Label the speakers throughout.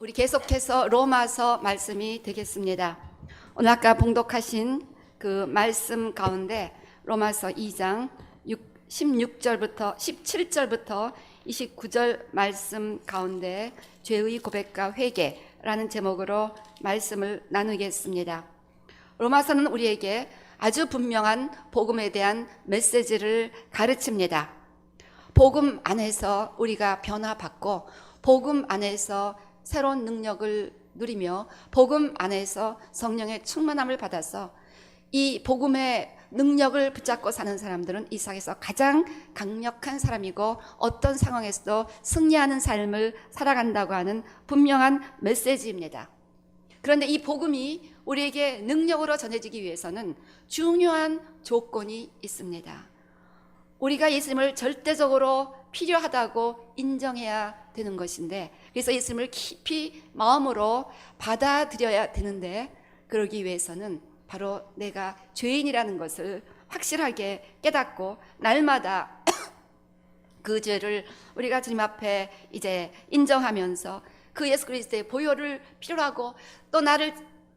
Speaker 1: 우리 계속해서 로마서 말씀이 되겠습니다. 오늘 아까 봉독하신 그 말씀 가운데 로마서 2장 16절부터 17절부터 29절 말씀 가운데 죄의 고백과 회개라는 제목으로 말씀을 나누겠습니다. 로마서는 우리에게 아주 분명한 복음에 대한 메시지를 가르칩니다. 복음 안에서 우리가 변화받고 복음 안에서 새로운 능력을 누리며 복음 안에서 성령의 충만함을 받아서 이 복음의 능력을 붙잡고 사는 사람들은 이 세상에서 가장 강력한 사람이고 어떤 상황에서도 승리하는 삶을 살아간다고 하는 분명한 메시지입니다. 그런데 이 복음이 우리에게 능력으로 전해지기 위해서는 중요한 조건이 있습니다. 우리가 예수님을 절대적으로 필요하다고 인정해야 되는 것인데, 그래서 예수님을 깊이 마음으로 받아들여야 되는데, 그러기 위해서는 바로 내가 죄인이라는 것을 확실하게 깨닫고 날마다 그 죄를 우리가 주님 앞에 이제 인정하면서 그 예수 그리스도의 보혈을 필요로 하고 또 나를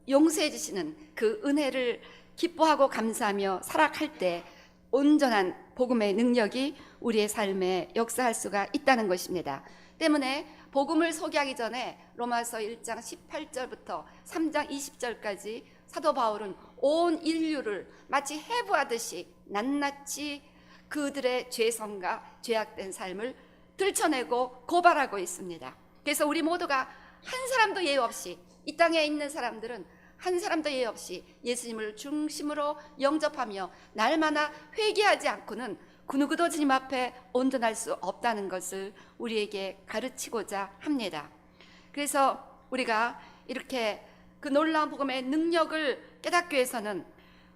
Speaker 1: 용서해 주시는 그 은혜를 기뻐하고 감사하며 살아갈 때 온전한 복음의 능력이 우리의 삶에 역사할 수가 있다는 것입니다. 때문에 복음을 소개하기 전에 로마서 1장 18절부터 3장 20절까지 사도 바울은 온 인류를 마치 해부하듯이 낱낱이 그들의 죄성과 죄악된 삶을 들춰내고 고발하고 있습니다. 그래서 우리 모두가 한 사람도 예외 없이, 이 땅에 있는 사람들은 한 사람도 예외 없이 예수님을 중심으로 영접하며 날마다 회개하지 않고는 그 누구도 주님 앞에 온전할 수 없다는 것을 우리에게 가르치고자 합니다. 그래서 우리가 이렇게 그 놀라운 복음의 능력을 깨닫기 위해서는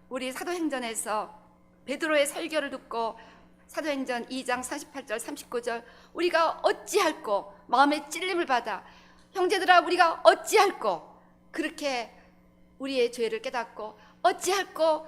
Speaker 1: 우리 사도행전에서 베드로의 설교를 듣고 사도행전 2장 48절 39절 우리가 어찌할꼬 마음의 찔림을 받아 형제들아 우리가 어찌할꼬 그렇게 우리의 죄를 깨닫고 어찌할꼬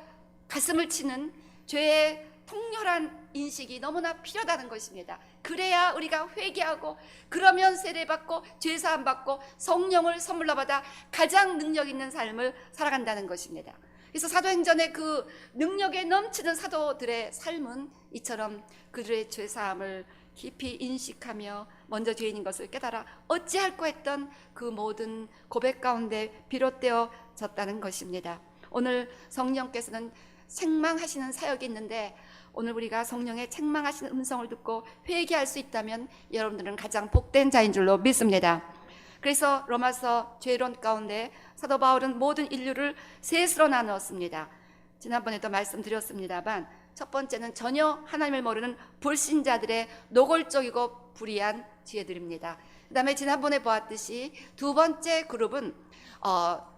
Speaker 1: 가슴을 치는 죄의 통렬한 인식이 너무나 필요하다는 것입니다. 그래야 우리가 회개하고 그러면 세례받고 죄사함 받고 성령을 선물로 받아 가장 능력 있는 삶을 살아간다는 것입니다. 그래서 사도행전의 그 능력에 넘치는 사도들의 삶은 이처럼 그들의 죄사함을 깊이 인식하며 먼저 죄인인 것을 깨달아 어찌할꼬 했던 그 모든 고백 가운데 비롯되어졌다는 것입니다. 오늘 성령께서는 책망하시는 사역이 있는데 오늘 우리가 성령의 책망하시는 음성을 듣고 회개할 수 있다면 여러분들은 가장 복된 자인 줄로 믿습니다. 그래서 로마서 죄론 가운데 사도 바울은 모든 인류를 셋으로 나누었습니다. 지난번에도 말씀드렸습니다만 첫 번째는 전혀 하나님을 모르는 불신자들의 노골적이고 불의한 지혜들입니다. 그 다음에 지난번에 보았듯이 두 번째 그룹은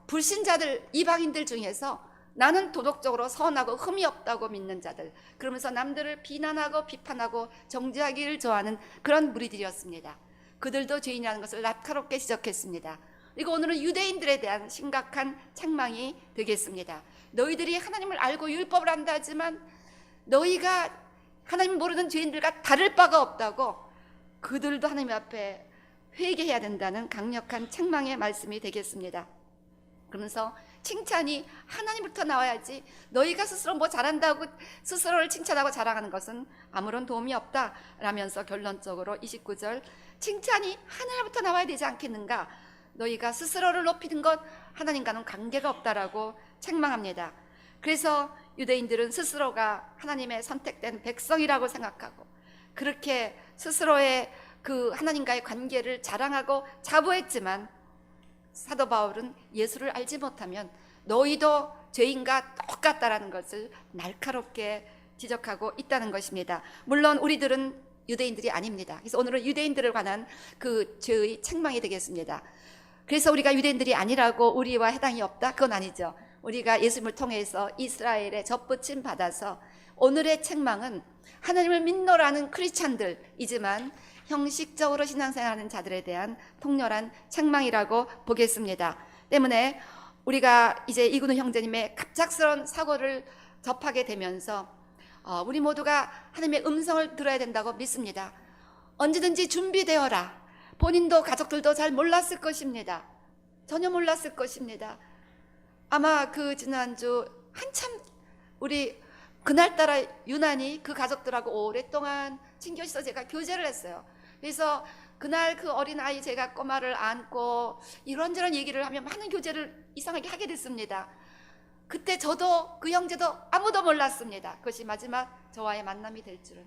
Speaker 1: 불신자들 이방인들 중에서 나는 도덕적으로 선하고 흠이 없다고 믿는 자들, 그러면서 남들을 비난하고 비판하고 정죄하기를 좋아하는 그런 무리들이었습니다. 그들도 죄인이라는 것을 날카롭게 지적했습니다. 그리고 오늘은 유대인들에 대한 심각한 책망이 되겠습니다. 너희들이 하나님을 알고 율법을 안다 하지만 너희가 하나님 모르는 죄인들과 다를 바가 없다고 그들도 하나님 앞에 회개해야 된다는 강력한 책망의 말씀이 되겠습니다. 그러면서 칭찬이 하나님부터 나와야지 너희가 스스로 뭐 잘한다고 스스로를 칭찬하고 자랑하는 것은 아무런 도움이 없다 라면서 결론적으로 29절 칭찬이 하나님부터 나와야 되지 않겠는가, 너희가 스스로를 높이는 것 하나님과는 관계가 없다라고 책망합니다. 그래서 유대인들은 스스로가 하나님의 선택된 백성이라고 생각하고 그렇게 스스로의 그 하나님과의 관계를 자랑하고 자부했지만 사도 바울은 예수를 알지 못하면 너희도 죄인과 똑같다라는 것을 날카롭게 지적하고 있다는 것입니다. 물론 우리들은 유대인들이 아닙니다. 그래서 오늘은 유대인들을 관한 그 죄의 책망이 되겠습니다. 그래서 우리가 유대인들이 아니라고 우리와 해당이 없다? 그건 아니죠. 우리가 예수님을 통해서 이스라엘의 접붙임 받아서 오늘의 책망은 하나님을 믿노라는 크리스찬들이지만 형식적으로 신앙생활하는 자들에 대한 통렬한 책망이라고 보겠습니다. 때문에 우리가 이제 이근우 형제님의 갑작스러운 사고를 접하게 되면서 우리 모두가 하나님의 음성을 들어야 된다고 믿습니다. 언제든지 준비되어라. 본인도 가족들도 잘 몰랐을 것입니다. 전혀 몰랐을 것입니다. 아마 그 지난주 한참 우리 그날따라 유난히 그 가족들하고 오랫동안 친교에서 제가 교제를 했어요. 그래서 그날 그 어린아이 제가 꼬마를 안고 이런저런 얘기를 하면 많은 교제를 이상하게 하게 됐습니다. 그때 저도 그 형제도 아무도 몰랐습니다. 그것이 마지막 저와의 만남이 될 줄은.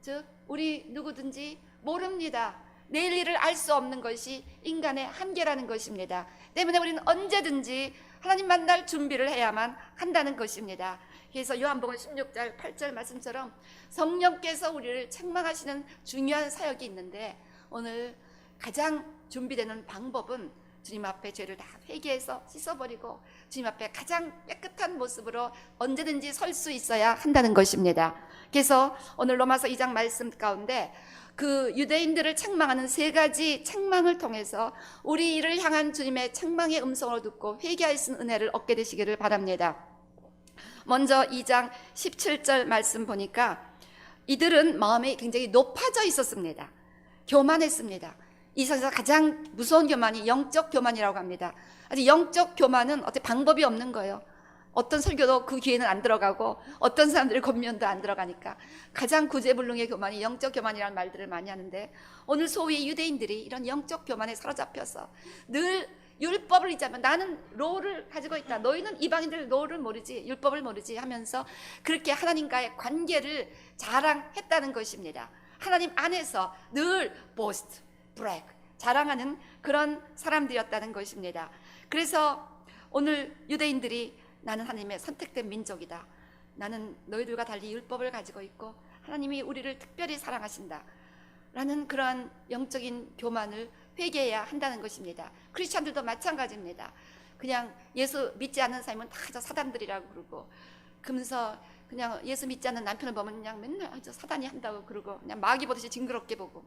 Speaker 1: 즉 우리 누구든지 모릅니다. 내일 일을 알 수 없는 것이 인간의 한계라는 것입니다. 때문에 우리는 언제든지 하나님 만날 준비를 해야만 한다는 것입니다. 그래서 요한복음 16절 8절 말씀처럼 성령께서 우리를 책망하시는 중요한 사역이 있는데, 오늘 가장 준비되는 방법은 주님 앞에 죄를 다 회개해서 씻어버리고 주님 앞에 가장 깨끗한 모습으로 언제든지 설 수 있어야 한다는 것입니다. 그래서 오늘 로마서 2장 말씀 가운데 그 유대인들을 책망하는 세 가지 책망을 통해서 우리 이를 향한 주님의 책망의 음성을 듣고 회개할 수 있는 은혜를 얻게 되시기를 바랍니다. 먼저 2장 17절 말씀 보니까 이들은 마음이 굉장히 높아져 있었습니다. 교만했습니다. 이 세상에서 가장 무서운 교만이 영적 교만이라고 합니다. 아직 영적 교만은 어떻게 방법이 없는 거예요. 어떤 설교도 그 귀에는 안 들어가고 어떤 사람들의 권면도 안 들어가니까 가장 구제불능의 교만이 영적 교만이라는 말들을 많이 하는데, 오늘 소위 유대인들이 이런 영적 교만에 사로잡혀서 늘 율법을 잊자면 나는 로를 가지고 있다, 너희는 이방인들 로를 모르지, 율법을 모르지 하면서 그렇게 하나님과의 관계를 자랑했다는 것입니다. 하나님 안에서 늘 boast, brag, 자랑하는 그런 사람들이었다는 것입니다. 그래서 오늘 유대인들이 나는 하나님의 선택된 민족이다, 나는 너희들과 달리 율법을 가지고 있고 하나님이 우리를 특별히 사랑하신다 라는 그러한 영적인 교만을 회개해야 한다는 것입니다. 크리스찬들도 마찬가지입니다. 그냥 예수 믿지 않는 사람은 다 저 사단들이라고 그러고, 그러면서 그냥 예수 믿지 않는 남편을 보면 그냥 맨날 저 사단이 한다고 그러고 그냥 마귀 보듯이 징그럽게 보고,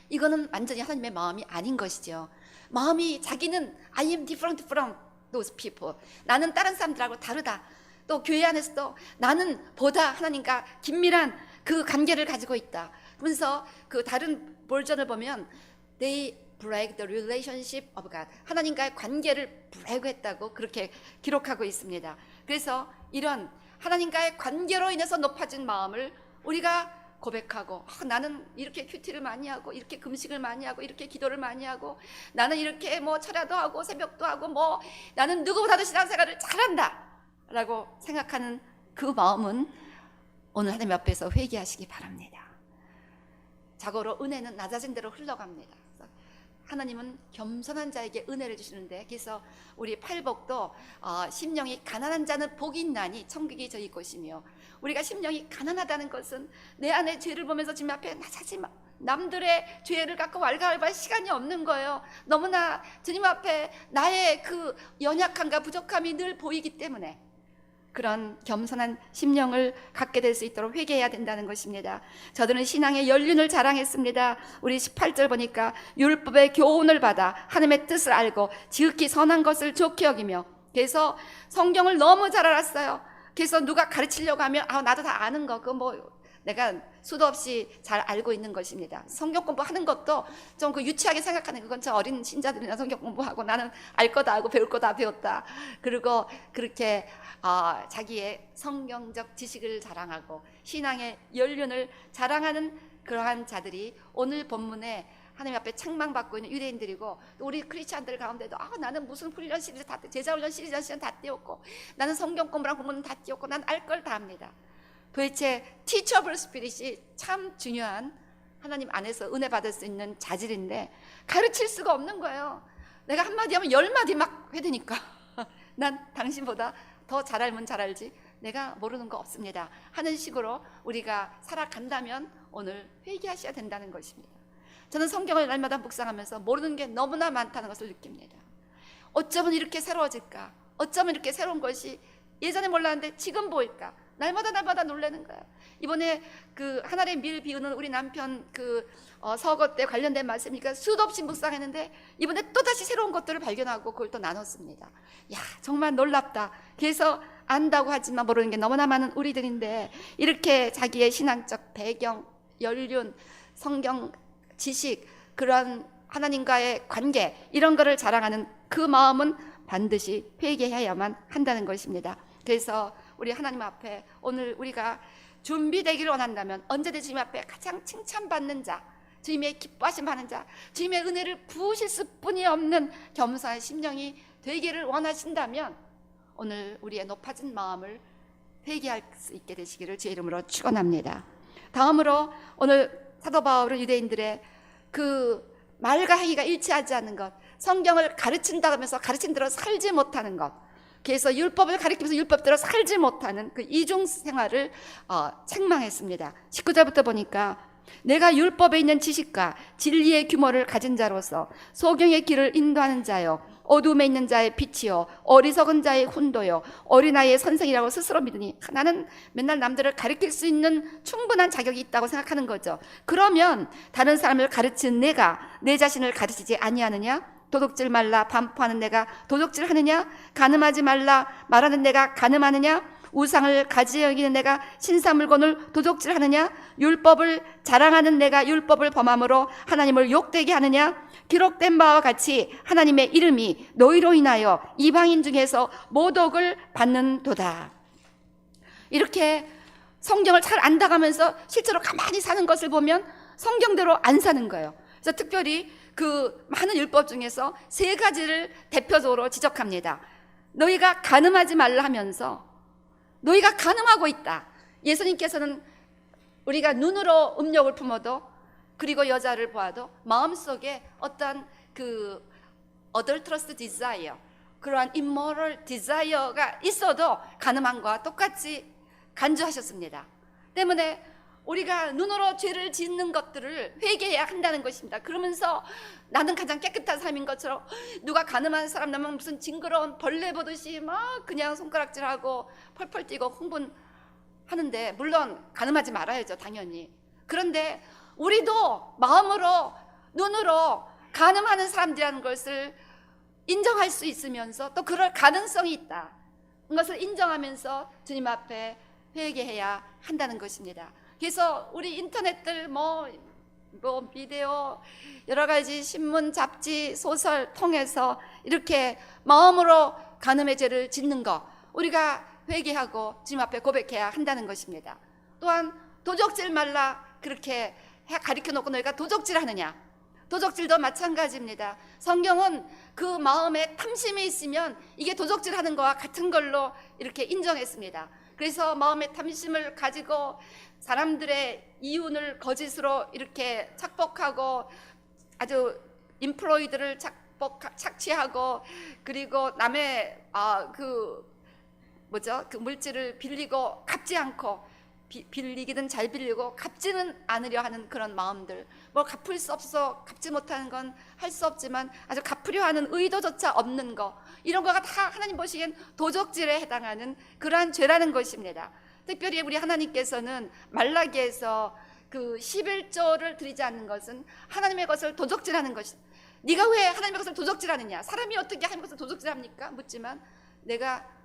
Speaker 1: 이거는 완전히 하나님의 마음이 아닌 것이죠. 마음이 자기는 I am different from those people, 나는 다른 사람들하고 다르다, 또 교회 안에서도 나는 보다 하나님과 긴밀한 그 관계를 가지고 있다. 그러면서 그 다른 버전을 보면 they brag the relationship of God, 하나님과의 관계를 브래그했다고 그렇게 기록하고 있습니다. 그래서 이런 하나님과의 관계로 인해서 높아진 마음을 우리가 고백하고, 나는 이렇게 큐티를 많이 하고 이렇게 금식을 많이 하고 이렇게 기도를 많이 하고 나는 이렇게 뭐 철야도 하고 새벽도 하고 뭐 나는 누구보다도 신앙생활을 잘한다 라고 생각하는 그 마음은 오늘 하나님 앞에서 회개하시기 바랍니다. 자고로 은혜는 낮아진 대로 흘러갑니다. 하나님은 겸손한 자에게 은혜를 주시는데, 그래서 우리 팔복도 심령이 가난한 자는 복이 있나니 천국이 저희 것이며, 우리가 심령이 가난하다는 것은 내 안에 죄를 보면서 주님 앞에 나사지 남들의 죄를 갖고 왈가왈부할 시간이 없는 거예요. 너무나 주님 앞에 나의 그 연약함과 부족함이 늘 보이기 때문에 그런 겸손한 심령을 갖게 될 수 있도록 회개해야 된다는 것입니다. 저들은 신앙의 연륜을 자랑했습니다. 우리 18절 보니까 율법의 교훈을 받아 하나님의 뜻을 알고 지극히 선한 것을 좋게 여기며, 그래서 성경을 너무 잘 알았어요. 그래서 누가 가르치려고 하면 나도 다 아는 거, 그거 뭐 내가 수도 없이 잘 알고 있는 것입니다. 성경 공부하는 것도 좀 그 유치하게 생각하는, 그건 저 어린 신자들이나 성경 공부하고 나는 알 거 다 알고 배울 거 다 배웠다. 그리고 그렇게 자기의 성경적 지식을 자랑하고 신앙의 연륜을 자랑하는 그러한 자들이 오늘 본문에 하나님 앞에 책망받고 있는 유대인들이고, 또 우리 크리스찬들 가운데도 나는 무슨 훈련 시리즈 다 제자훈련 시리즈 다 띄웠고 나는 성경 공부랑 공부는 다 띄웠고 난 알 걸 다 합니다. 도대체 teachable spirit이 참 중요한 하나님 안에서 은혜 받을 수 있는 자질인데 가르칠 수가 없는 거예요. 내가 한마디 하면 10마디 막 회되니까 난 당신보다 더 잘 알면 잘 알지 내가 모르는 거 없습니다 하는 식으로 우리가 살아간다면 오늘 회개하셔야 된다는 것입니다. 저는 성경을 날마다 묵상하면서 모르는 게 너무나 많다는 것을 느낍니다. 어쩌면 이렇게 새로워질까, 어쩌면 이렇게 새로운 것이 예전에 몰랐는데 지금 보일까, 날마다 놀라는 거야. 이번에 그 하늘의 밀 비우는 우리 남편 그 서거 때 관련된 말씀이니까 수도 없이 묵상했는데 이번에 또다시 새로운 것들을 발견하고 그걸 또 나눴습니다. 야, 정말 놀랍다. 그래서 안다고 하지만 모르는 게 너무나 많은 우리들인데, 이렇게 자기의 신앙적 배경, 연륜, 성경 지식, 그런 하나님과의 관계, 이런 거를 자랑하는 그 마음은 반드시 회개해야만 한다는 것입니다. 그래서 우리 하나님 앞에 오늘 우리가 준비되기를 원한다면 언제든지 주님 앞에 가장 칭찬받는 자, 주님의 기뻐하심하는 자, 주님의 은혜를 부으실 수뿐이 없는 겸손한 심령이 되기를 원하신다면 오늘 우리의 높아진 마음을 회개할 수 있게 되시기를 주의 이름으로 축원합니다. 다음으로 오늘 사도 바울은 유대인들의 그 말과 행위가 일치하지 않는 것, 성경을 가르친다고 하면서 가르친 대로 살지 못하는 것, 그래서 율법을 가르치면서 율법대로 살지 못하는 그 이중 생활을 책망했습니다. 19절부터 보니까 내가 율법에 있는 지식과 진리의 규모를 가진 자로서 소경의 길을 인도하는 자요, 어둠에 있는 자의 빛이요, 어리석은 자의 훈도요, 어린아이의 선생이라고 스스로 믿으니, 나는 맨날 남들을 가르칠 수 있는 충분한 자격이 있다고 생각하는 거죠. 그러면 다른 사람을 가르친 내가 내 자신을 가르치지 아니하느냐? 도둑질 말라 반포하는 내가 도둑질 하느냐? 간음하지 말라 말하는 내가 간음하느냐? 우상을 가지 여기는 내가 신사 물건을 도둑질 하느냐? 율법을 자랑하는 내가 율법을 범함으로 하나님을 욕되게 하느냐? 기록된 바와 같이 하나님의 이름이 너희로 인하여 이방인 중에서 모독을 받는도다. 이렇게 성경을 잘 안다가면서 실제로 가만히 사는 것을 보면 성경대로 안 사는 거예요. 그래서 특별히 그 많은 율법 중에서 3가지를 대표적으로 지적합니다. 너희가 간음하지 말라 하면서 너희가 간음하고 있다. 예수님께서는 우리가 눈으로 음욕을 품어도, 그리고 여자를 보아도 마음속에 어떤 그 adulterous desire, 그러한 immoral desire가 있어도 간음함과 똑같이 간주하셨습니다. 때문에 우리가 눈으로 죄를 짓는 것들을 회개해야 한다는 것입니다. 그러면서 나는 가장 깨끗한 사람인 것처럼 누가 간음한 사람 나면 무슨 징그러운 벌레 보듯이 막 그냥 손가락질하고 펄펄 뛰고 흥분하는데, 물론 간음하지 말아야죠, 당연히. 그런데 우리도 마음으로 눈으로 간음하는 사람들이라는 것을 인정할 수 있으면서 또 그럴 가능성이 있다, 그것을 인정하면서 주님 앞에 회개해야 한다는 것입니다. 그래서 우리 인터넷들 뭐 비디오, 여러 가지 신문, 잡지, 소설 통해서 이렇게 마음으로 간음의 죄를 짓는 거, 우리가 회개하고 주님 앞에 고백해야 한다는 것입니다. 또한 도적질 말라 그렇게 가르쳐 놓고 너희가 도적질 하느냐? 도적질도 마찬가지입니다. 성경은 그 마음에 탐심이 있으면 이게 도적질 하는 거와 같은 걸로 이렇게 인정했습니다. 그래서 마음의 탐심을 가지고 사람들의 이윤을 거짓으로 이렇게 착복하고 아주 인플로이드를 착취하고, 그리고 남의 그 물질을 빌리고 갚지 않고, 빌리기는 잘 빌리고 갚지는 않으려 하는 그런 마음들, 뭐 갚을 수 없어 갚지 못하는 건 할 수 없지만 아주 갚으려 하는 의도조차 없는 거, 이런 거가 다 하나님 보시기엔 도적질에 해당하는 그러한 죄라는 것입니다. 특별히 우리 하나님께서는 말라기에서 그 11조를 드리지 않는 것은 하나님의 것을 도적질하는 것이다. 네가 왜 하나님의 것을 도적질하느냐? 사람이 어떻게 하나님의 것을 도적질합니까? 묻지만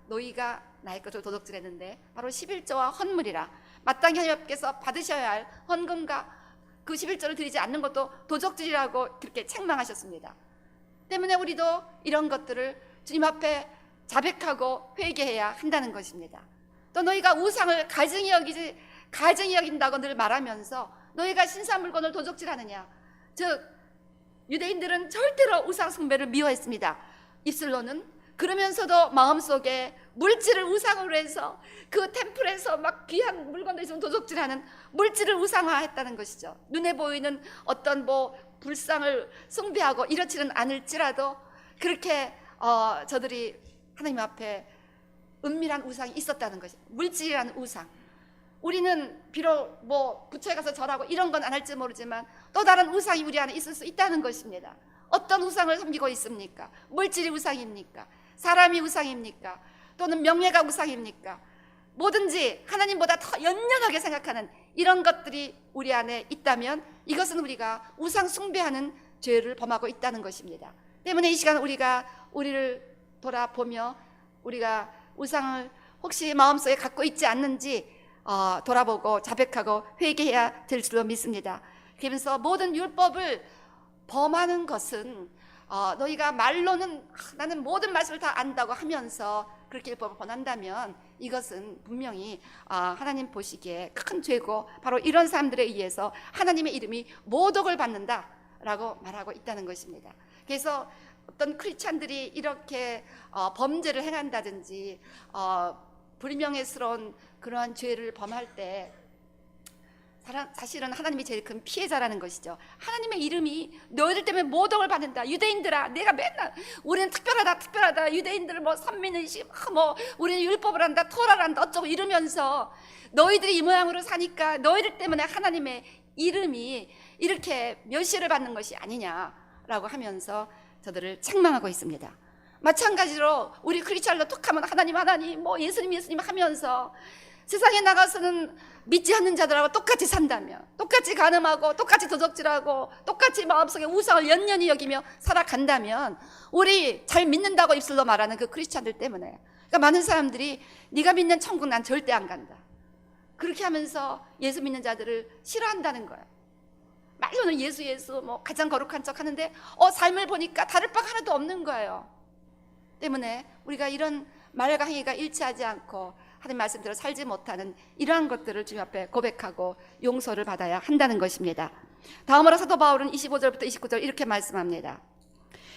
Speaker 1: 너희가 나의 것을 도적질했는데 바로 11조와 헌물이라. 마땅히 하나님께서 받으셔야 할 헌금과 그 11조를 드리지 않는 것도 도적질이라고 그렇게 책망하셨습니다. 때문에 우리도 이런 것들을 주님 앞에 자백하고 회개해야 한다는 것입니다. 또 너희가 우상을 가증히 여긴다고 늘 말하면서 너희가 신사 물건을 도적질하느냐? 즉 유대인들은 절대로 우상 숭배를 미워했습니다. 입술로는. 그러면서도 마음속에 물질을 우상으로 해서 그 템플에서 막 귀한 물건들 있으면 도적질하는, 물질을 우상화했다는 것이죠. 눈에 보이는 어떤 불상을 숭배하고 이렇지는 않을지라도 그렇게 저들이 하나님 앞에 은밀한 우상이 있었다는 것이, 물질이라는 우상. 우리는 비록 부처에 가서 절하고 이런 건 안 할지 모르지만 또 다른 우상이 우리 안에 있을 수 있다는 것입니다. 어떤 우상을 섬기고 있습니까? 물질이 우상입니까? 사람이 우상입니까? 또는 명예가 우상입니까? 뭐든지 하나님보다 더 연연하게 생각하는 이런 것들이 우리 안에 있다면 이것은 우리가 우상 숭배하는 죄를 범하고 있다는 것입니다. 때문에 이 시간 우리가 우리를 돌아보며 우리가 우상을 혹시 마음속에 갖고 있지 않는지 돌아보고 자백하고 회개해야 될 줄로 믿습니다. 그러면서 모든 율법을 범하는 것은 너희가 말로는 나는 모든 말씀을 다 안다고 하면서 그렇게 율법을 범한다면 이것은 분명히 하나님 보시기에 큰 죄고 바로 이런 사람들에 의해서 하나님의 이름이 모독을 받는다라고 말하고 있다는 것입니다. 그래서 어떤 크리스찬들이 이렇게 범죄를 행한다든지 불명예스러운 그러한 죄를 범할 때 사실은 하나님이 제일 큰 피해자라는 것이죠. 하나님의 이름이 너희들 때문에 모독을 받는다. 유대인들아, 내가 맨날 우리는 특별하다. 유대인들 뭐 선민의식, 뭐 우리는 율법을 한다, 토라를 한다, 어쩌고 이러면서 너희들이 이 모양으로 사니까 너희들 때문에 하나님의 이름이 이렇게 멸시를 받는 것이 아니냐라고 하면서 저들을 책망하고 있습니다. 마찬가지로 우리 크리스찬로 툭하면 하나님 뭐 예수님 하면서 세상에 나가서는 믿지 않는 자들하고 똑같이 산다면, 똑같이 간음하고 똑같이 도적질하고 똑같이 마음속에 우상을 연연히 여기며 살아간다면 우리 잘 믿는다고 입술로 말하는 그 크리스찬들 때문에, 그러니까 많은 사람들이 네가 믿는 천국 난 절대 안 간다, 그렇게 하면서 예수 믿는 자들을 싫어한다는 거예요. 말로는 예수 뭐 가장 거룩한 척 하는데 삶을 보니까 다를 바가 하나도 없는 거예요. 때문에 우리가 이런 말과 행위가 일치하지 않고 하나님 말씀대로 살지 못하는 이러한 것들을 주님 앞에 고백하고 용서를 받아야 한다는 것입니다. 다음으로 사도 바울은 25절부터 29절 이렇게 말씀합니다.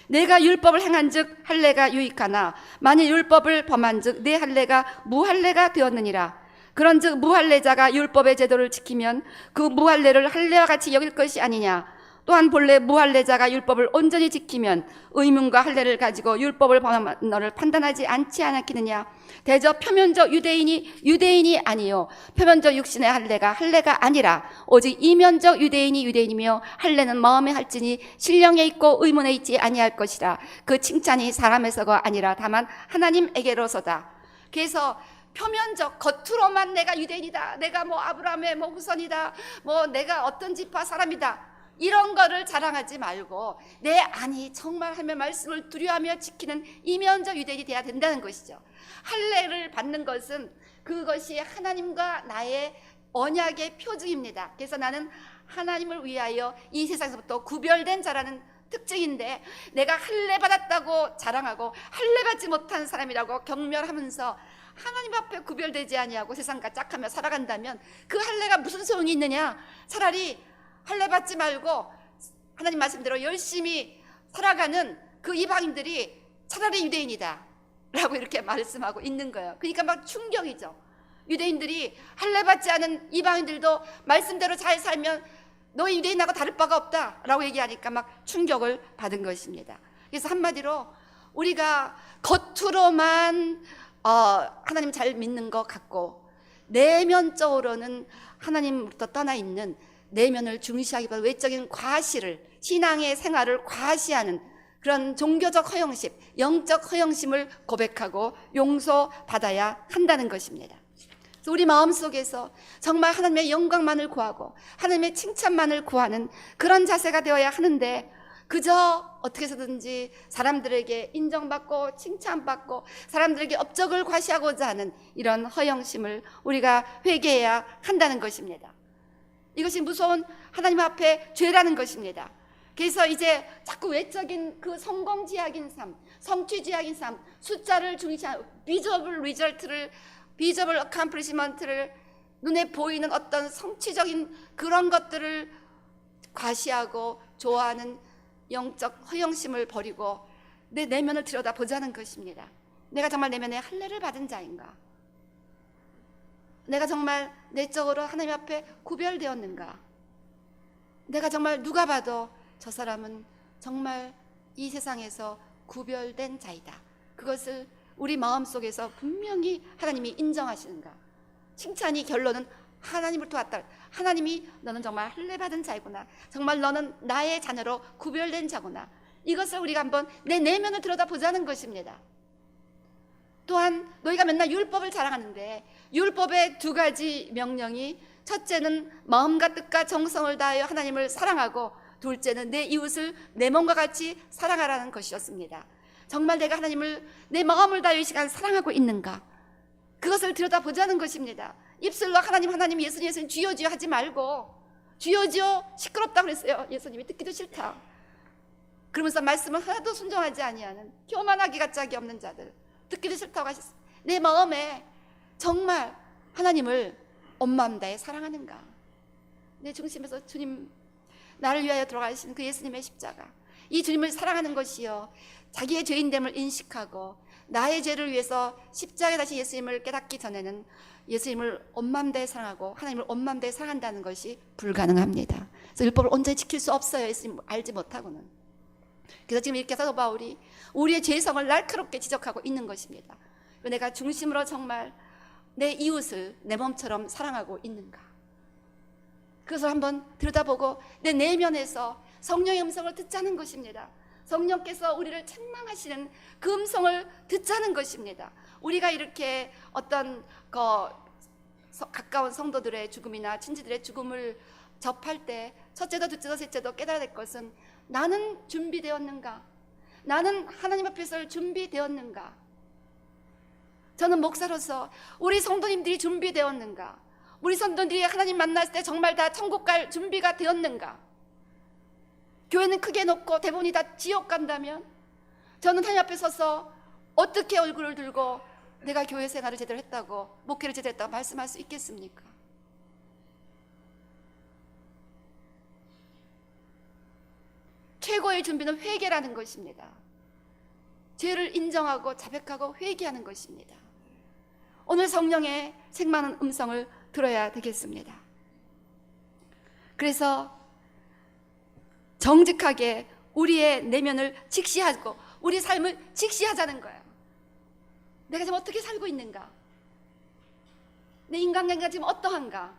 Speaker 1: 내가 율법을 행한즉 할례가 유익하나 만일 율법을 범한즉 내 할례가 무할례가 되었느니라. 그런즉 무할례자가 율법의 제도를 지키면 그 무할례를 할례와 같이 여길 것이 아니냐. 또한 본래 무할례자가 율법을 온전히 지키면 의문과 할례를 가지고 율법을 범한 너를 판단하지 않지 않았겠느냐. 대저 표면적 유대인이 아니요 표면적 육신의 할례가 아니라 오직 이면적 유대인이며 할례는 마음에 할지니 신령에 있고 의문에 있지 아니할 것이라. 그 칭찬이 사람에서가 아니라 다만 하나님에게로서다. 그래서 표면적 겉으로만 내가 유대인이다, 내가 뭐 아브라함의 뭐 후손이다, 뭐 내가 어떤 지파 사람이다, 이런 거를 자랑하지 말고 내 안이 정말 하나님의 말씀을 두려워하며 지키는 이면적 유대인이 돼야 된다는 것이죠. 할례를 받는 것은 그것이 하나님과 나의 언약의 표징입니다. 그래서 나는 하나님을 위하여 이 세상에서부터 구별된 자라는 특징인데, 내가 할례 받았다고 자랑하고 할례 받지 못한 사람이라고 경멸하면서 하나님 앞에 구별되지 아니하고 세상과 짝하며 살아간다면 그 할례가 무슨 소용이 있느냐. 차라리 할례 받지 말고 하나님 말씀대로 열심히 살아가는 그 이방인들이 차라리 유대인이다 라고 이렇게 말씀하고 있는 거예요. 그러니까 막 충격이죠. 유대인들이 할례 받지 않은 이방인들도 말씀대로 잘 살면 너희 유대인하고 다를 바가 없다 라고 얘기하니까 막 충격을 받은 것입니다. 그래서 한마디로 우리가 겉으로만 하나님 잘 믿는 것 같고 내면적으로는 하나님으로부터 떠나 있는 내면을 중시하기보다 외적인 과시를, 신앙의 생활을 과시하는 그런 종교적 허영심, 영적 허영심을 고백하고 용서받아야 한다는 것입니다. 그래서 우리 마음속에서 정말 하나님의 영광만을 구하고 하나님의 칭찬만을 구하는 그런 자세가 되어야 하는데, 그저 어떻게 해서든지 사람들에게 인정받고 칭찬받고 사람들에게 업적을 과시하고자 하는 이런 허영심을 우리가 회개해야 한다는 것입니다. 이것이 무서운 하나님 앞에 죄라는 것입니다. 그래서 이제 자꾸 외적인 그 성공지향인 삶, 성취지향인 삶, 숫자를 중시하는 비저블 어컴플리시먼트를, 눈에 보이는 어떤 성취적인 그런 것들을 과시하고 좋아하는 영적 허영심을 버리고 내 내면을 들여다보자는 것입니다. 내가 정말 내면에 할례를 받은 자인가? 내가 정말 내적으로 하나님 앞에 구별되었는가? 내가 정말 누가 봐도 저 사람은 정말 이 세상에서 구별된 자이다, 그것을 우리 마음속에서 분명히 하나님이 인정하시는가? 칭찬이 결론은 하나님으로부터 왔다. 하나님이 너는 정말 할례 받은 자이구나, 정말 너는 나의 자녀로 구별된 자구나, 이것을 우리가 한번 내 내면을 들여다보자는 것입니다. 또한 너희가 맨날 율법을 자랑하는데 율법의 두 가지 명령이, 첫째는 마음과 뜻과 정성을 다하여 하나님을 사랑하고, 둘째는 내 이웃을 내 몸과 같이 사랑하라는 것이었습니다. 정말 내가 하나님을 내 마음을 다하여 이 시간 사랑하고 있는가? 그것을 들여다보자는 것입니다. 입술로 하나님 예수님 주여 하지 말고, 주여 시끄럽다고 그랬어요. 예수님이 듣기도 싫다. 그러면서 말씀을 하나도 순종하지 아니하는 교만하기가 짝이 없는 자들, 듣기도 싫다고 하셨어요. 내 마음에 정말 하나님을 온 마음 다해 사랑하는가? 내 중심에서 주님, 나를 위하여 돌아가신 그 예수님의 십자가, 이 주님을 사랑하는 것이요, 자기의 죄인됨을 인식하고 나의 죄를 위해서 십자가에 다시 예수님을 깨닫기 전에는 예수님을 온 마음 다해 사랑하고 하나님을 온 마음 다해 사랑한다는 것이 불가능합니다. 그래서 율법을 온전히 지킬 수 없어요, 예수님 알지 못하고는. 그래서 지금 이렇게 사도 바울이 우리의 죄성을 날카롭게 지적하고 있는 것입니다. 내가 중심으로 정말 내 이웃을 내 몸처럼 사랑하고 있는가? 그것을 한번 들여다보고 내 내면에서 성령의 음성을 듣자는 것입니다. 성령께서 우리를 책망하시는 그 음성을 듣자는 것입니다. 우리가 이렇게 어떤 가까운 성도들의 죽음이나 친지들의 죽음을 접할 때 첫째도 둘째도 셋째도 깨달아야 될 것은, 나는 준비되었는가? 나는 하나님 앞에서 준비되었는가? 저는 목사로서 우리 성도님들이 준비되었는가? 우리 성도들이 하나님 만났을 때 정말 다 천국 갈 준비가 되었는가? 교회는 크게 놓고 대부분이 다 지옥 간다면 저는 하나님 앞에 서서 어떻게 얼굴을 들고 내가 교회 생활을 제대로 했다고, 목회를 제대로 했다고 말씀할 수 있겠습니까? 최고의 준비는 회개라는 것입니다. 죄를 인정하고 자백하고 회개하는 것입니다. 오늘 성령의 책망하는 음성을 들어야 되겠습니다. 그래서 정직하게 우리의 내면을 직시하고 우리 삶을 직시하자는 거예요. 내가 지금 어떻게 살고 있는가? 내 인간관계가 지금 어떠한가?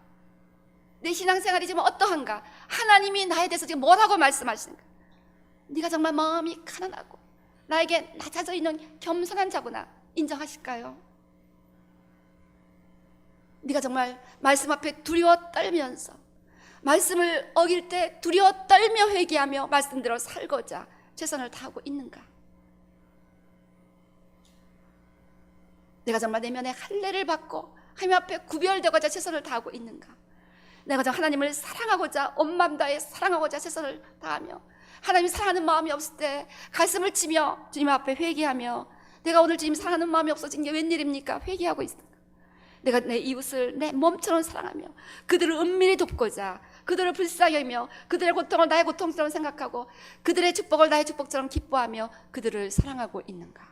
Speaker 1: 내 신앙생활이 지금 어떠한가? 하나님이 나에 대해서 지금 뭐라고 말씀하시는가? 네가 정말 마음이 가난하고 나에게 낮아져 있는 겸손한 자구나 인정하실까요? 네가 정말 말씀 앞에 두려워 떨면서, 말씀을 어길 때 두려워 떨며 회개하며 말씀대로 살고자 최선을 다하고 있는가? 내가 정말 내면에 할례를 받고 하나님 앞에 구별되고자 최선을 다하고 있는가? 내가 정말 하나님을 사랑하고자 온 마음 다해 사랑하고자 최선을 다하며, 하나님 사랑하는 마음이 없을 때 가슴을 치며 주님 앞에 회개하며, 내가 오늘 주님 사랑하는 마음이 없어진 게 웬일입니까? 회개하고 있습니다. 내가 내 이웃을 내 몸처럼 사랑하며 그들을 은밀히 돕고자, 그들을 불쌍히 여기며 그들의 고통을 나의 고통처럼 생각하고 그들의 축복을 나의 축복처럼 기뻐하며 그들을 사랑하고 있는가?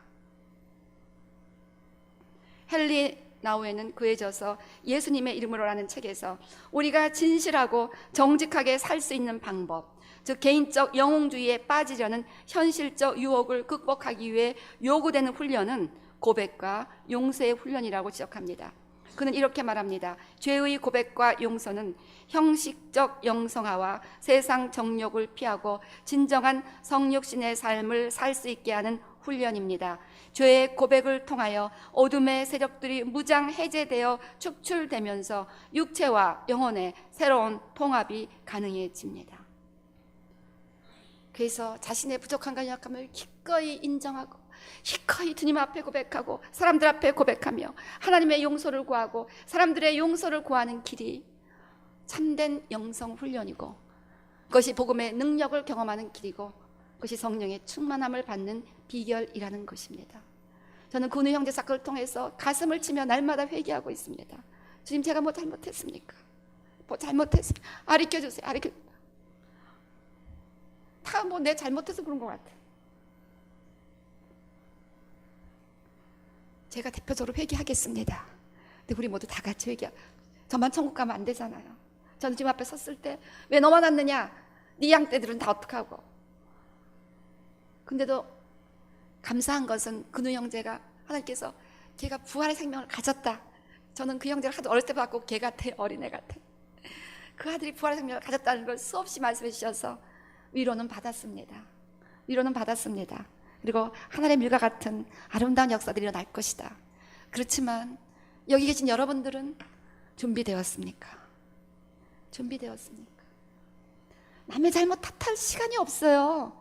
Speaker 1: 헨리 나우에는 그에 져서 예수님의 이름으로라는 책에서 우리가 진실하고 정직하게 살 수 있는 방법, 즉 개인적 영웅주의에 빠지려는 현실적 유혹을 극복하기 위해 요구되는 훈련은 고백과 용서의 훈련이라고 지적합니다. 그는 이렇게 말합니다. 죄의 고백과 용서는 형식적 영성화와 세상 정욕을 피하고 진정한 성육신의 삶을 살 수 있게 하는 훈련입니다. 죄의 고백을 통하여 어둠의 세력들이 무장 해제되어 축출되면서 육체와 영혼의 새로운 통합이 가능해집니다. 그래서 자신의 부족함과 연약함을 기꺼이 인정하고 기꺼이 주님 앞에 고백하고 사람들 앞에 고백하며 하나님의 용서를 구하고 사람들의 용서를 구하는 길이 참된 영성 훈련이고, 그것이 복음의 능력을 경험하는 길이고, 그것이 성령의 충만함을 받는 비결이라는 것입니다. 저는 군우 형제 사건을 통해서 가슴을 치며 날마다 회개하고 있습니다. 주님, 제가 뭐 잘못했습니까? 뭐 잘못했습니까? 가르쳐주세요. 다 뭐 내 잘못해서 그런 것 같아. 제가 대표적으로 회개하겠습니다. 근데 우리 모두 다 같이 저만 천국 가면 안 되잖아요. 저는 지금 앞에 섰을 때 왜 너만 왔느냐? 네 양떼들은 다 어떡하고. 근데도 감사한 것은 근우 형제가, 하나님께서 걔가 부활의 생명을 가졌다. 저는 그 형제를 하도 어렸을 때 봤고 걔 같아, 어린애 같아. 그 아들이 부활의 생명을 가졌다는 걸 수없이 말씀해 주셔서 위로는 받았습니다. 위로는 받았습니다. 그리고 하늘의 밀과 같은 아름다운 역사들이 일어날 것이다. 그렇지만 여기 계신 여러분들은 준비되었습니까? 준비되었습니까? 남의 잘못 탓할 시간이 없어요.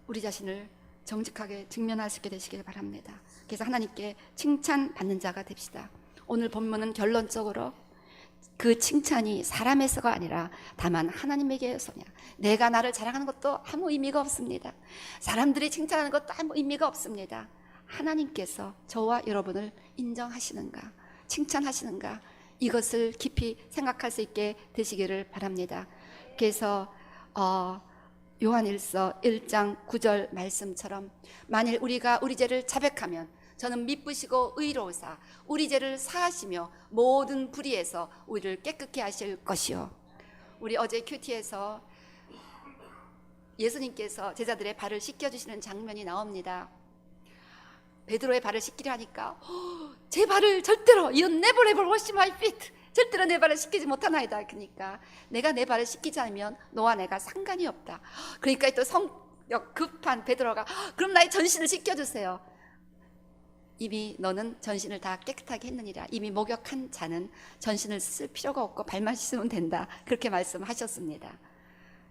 Speaker 1: 우리 자신을 정직하게 직면할 수 있게 되시길 바랍니다. 그래서 하나님께 칭찬받는 자가 됩시다. 오늘 본문은 결론적으로 그 칭찬이 사람에서가 아니라 다만 하나님에게서냐. 내가 나를 자랑하는 것도 아무 의미가 없습니다. 사람들이 칭찬하는 것도 아무 의미가 없습니다. 하나님께서 저와 여러분을 인정하시는가, 칭찬하시는가, 이것을 깊이 생각할 수 있게 되시기를 바랍니다. 그래서 요한일서 1장 9절 말씀처럼 만일 우리가 우리 죄를 자백하면 저는 미쁘시고 의로우사 우리 죄를 사하시며 모든 불의에서 우리를 깨끗게 하실 것이요. 우리 어제 큐티에서 예수님께서 제자들의 발을 씻겨주시는 장면이 나옵니다. 베드로의 발을 씻기려 하니까 제 발을 절대로 You never ever wash my feet, 절대로 내 발을 씻기지 못하나이다. 그러니까 내가 내 발을 씻기지 않으면 너와 내가 상관이 없다. 그러니까 또 성격 급한 베드로가 그럼 나의 전신을 씻겨주세요. 이미 너는 전신을 다 깨끗하게 했느니라. 이미 목욕한 자는 전신을 쓸 필요가 없고 발만 씻으면 된다. 그렇게 말씀하셨습니다.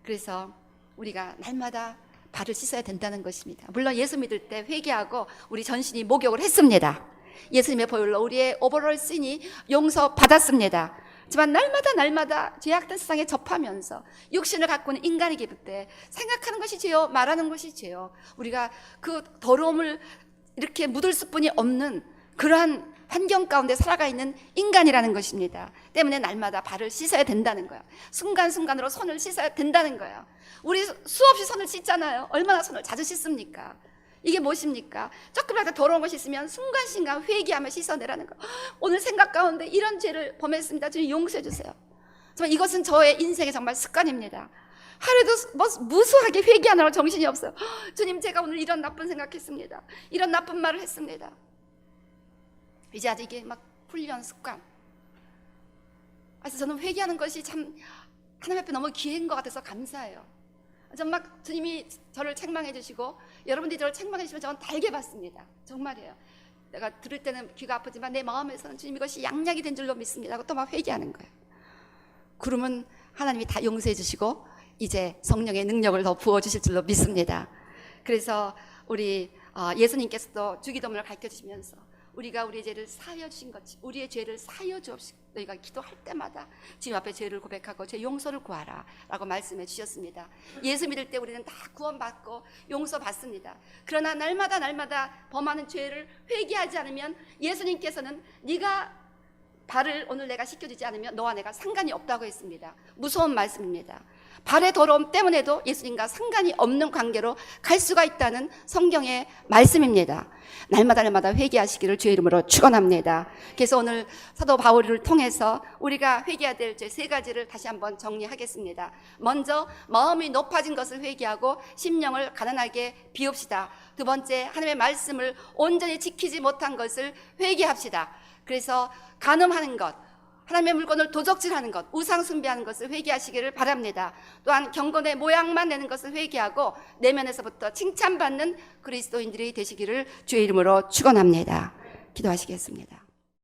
Speaker 1: 그래서 우리가 날마다 발을 씻어야 된다는 것입니다. 물론 예수 믿을 때 회개하고 우리 전신이 목욕을 했습니다. 예수님의 보혈로 우리의 오버롤 신이 용서받았습니다. 하지만 날마다 죄악된 세상에 접하면서 육신을 갖고 있는 인간이기 때문에 생각하는 것이 죄요, 말하는 것이 죄요. 우리가 그 더러움을 이렇게 묻을 수뿐이 없는 그러한 환경 가운데 살아가 있는 인간이라는 것입니다. 때문에 날마다 발을 씻어야 된다는 거예요. 순간순간으로 손을 씻어야 된다는 거예요. 우리 수없이 손을 씻잖아요. 얼마나 손을 자주 씻습니까? 이게 무엇입니까? 조금이라도 더러운 것이 있으면 순간순간 회개하며 씻어내라는 거. 오늘 생각 가운데 이런 죄를 범했습니다. 주님 용서해 주세요. 정말 이것은 저의 인생의 정말 습관입니다. 하루에도 무수하게 회개하느라고 정신이 없어요. 주님, 제가 오늘 이런 나쁜 생각했습니다. 이런 나쁜 말을 했습니다. 이제 아직 이게 막 훈련 습관. 그래서 저는 회개하는 것이 참 하나님 앞에 너무 기회인 것 같아서 감사해요. 정말 주님이 저를 책망해 주시고 여러분들이 저를 책망해 주시면 저는 달게 받습니다. 정말이에요. 내가 들을 때는 귀가 아프지만 내 마음에서는 주님 이것이 양약이 된 줄로 믿습니다 하고 또 막 회개하는 거예요. 그러면 하나님이 다 용서해 주시고 이제 성령의 능력을 더 부어주실 줄로 믿습니다. 그래서 우리 예수님께서도 주기도문을 가르쳐주시면서 우리가 우리의 죄를 사하여 주신 것, 우리의 죄를 사하여 주옵시고 너희가 기도할 때마다 주님 앞에 죄를 고백하고 죄 용서를 구하라 라고 말씀해 주셨습니다. 예수 믿을 때 우리는 다 구원받고 용서받습니다. 그러나 날마다 범하는 죄를 회개하지 않으면 예수님께서는 네가 발을 오늘 내가 씻겨주지 않으면 너와 내가 상관이 없다고 했습니다. 무서운 말씀입니다. 발의 더러움 때문에도 예수님과 상관이 없는 관계로 갈 수가 있다는 성경의 말씀입니다. 날마다 회개하시기를 주의 이름으로 축원합니다. 그래서 오늘 사도 바울을 통해서 우리가 회개해야 될 죄 3가지를 다시 한번 정리하겠습니다. 먼저 마음이 높아진 것을 회개하고 심령을 가난하게 비웁시다. 두 번째, 하나님의 말씀을 온전히 지키지 못한 것을 회개합시다. 그래서 간음하는 것, 하나님의 물건을 도적질하는 것, 우상 숭배하는 것을 회개하시기를 바랍니다. 또한 경건의 모양만 내는 것을 회개하고 내면에서부터 칭찬받는 그리스도인들이 되시기를 주의 이름으로 축원합니다. 기도하시겠습니다.